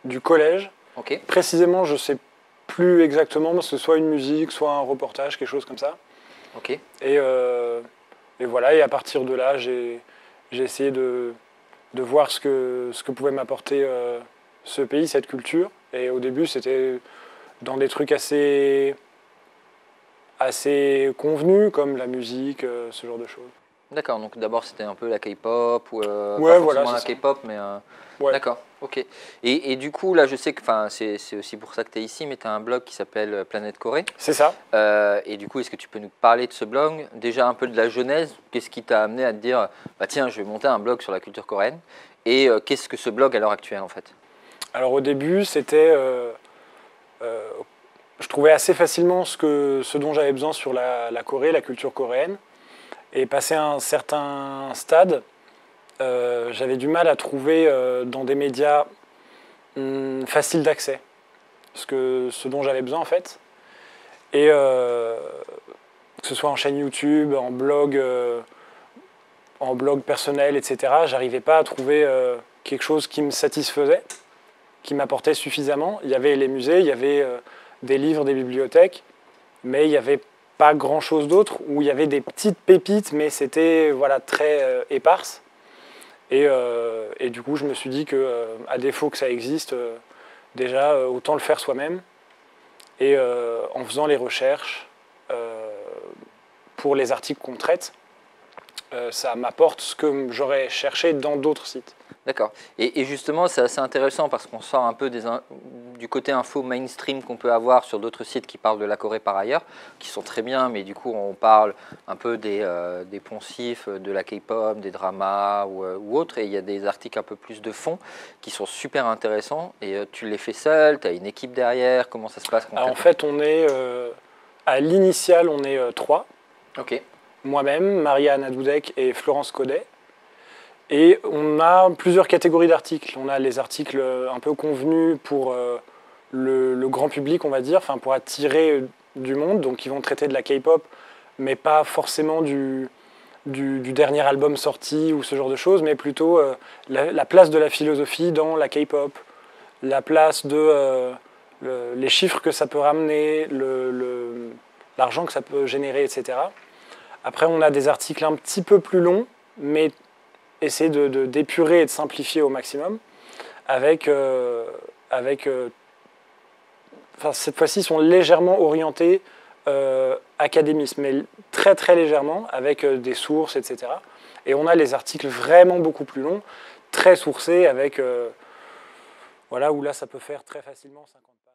du collège. Ok. Précisément, je ne sais plus exactement, parce que soit une musique, soit un reportage, quelque chose comme ça. Ok. Et voilà, et à partir de là, j'ai essayé de voir ce que pouvait m'apporter ce pays, cette culture. Et au début, c'était dans des trucs assez convenus, comme la musique, ce genre de choses. D'accord, donc d'abord c'était un peu la K-pop, ou pas Ouais, voilà, forcément la c'est ça. K-pop, mais... Ouais. D'accord, ok. Et du coup, là je sais que c'est aussi pour ça que tu es ici, mais tu as un blog qui s'appelle Planète Corée. C'est ça. Et du coup, est-ce que tu peux nous parler de ce blog? Déjà un peu de la genèse, qu'est-ce qui t'a amené à te dire, bah tiens, je vais monter un blog sur la culture coréenne? Et qu'est-ce que ce blog à l'heure actuelle en fait? Alors au début, c'était... je trouvais assez facilement ce dont j'avais besoin sur la Corée, la culture coréenne. Et passé un certain stade, j'avais du mal à trouver dans des médias faciles d'accès ce dont j'avais besoin en fait. Et que ce soit en chaîne YouTube, en blog personnel, etc., j'arrivais pas à trouver quelque chose qui me satisfaisait, qui m'apportait suffisamment. Il y avait les musées, il y avait des livres, des bibliothèques, mais il n'y avait pas grand-chose d'autre, où il y avait des petites pépites, mais c'était voilà, très éparse. Et du coup, je me suis dit que, à défaut que ça existe, déjà, autant le faire soi-même. Et en faisant les recherches pour les articles qu'on traite, ça m'apporte ce que j'aurais cherché dans d'autres sites. D'accord. Et justement, c'est assez intéressant parce qu'on sort un peu du côté info mainstream qu'on peut avoir sur d'autres sites qui parlent de la Corée par ailleurs, qui sont très bien, mais du coup, on parle un peu des poncifs, de la K-pop, des dramas ou autres, et il y a des articles un peu plus de fond qui sont super intéressants. Et tu les fais seul, tu as une équipe derrière, comment ça se passe concrètement? Alors, en fait, on est à l'initiale, on est trois. Ok. Moi-même, Maria Anadoudek et Florence Codet. Et on a plusieurs catégories d'articles. On a les articles un peu convenus pour le grand public, on va dire, enfin pour attirer du monde, donc ils vont traiter de la K-pop, mais pas forcément du dernier album sorti ou ce genre de choses, mais plutôt la place de la philosophie dans la K-pop, la place de les chiffres que ça peut ramener, l'argent que ça peut générer, etc. Après, on a des articles un petit peu plus longs, mais essayer d'épurer et de simplifier au maximum, avec enfin, cette fois-ci, ils sont légèrement orientés académisme, mais très très légèrement, avec des sources, etc. Et on a les articles vraiment beaucoup plus longs, très sourcés, avec voilà, où là ça peut faire très facilement 50 pages.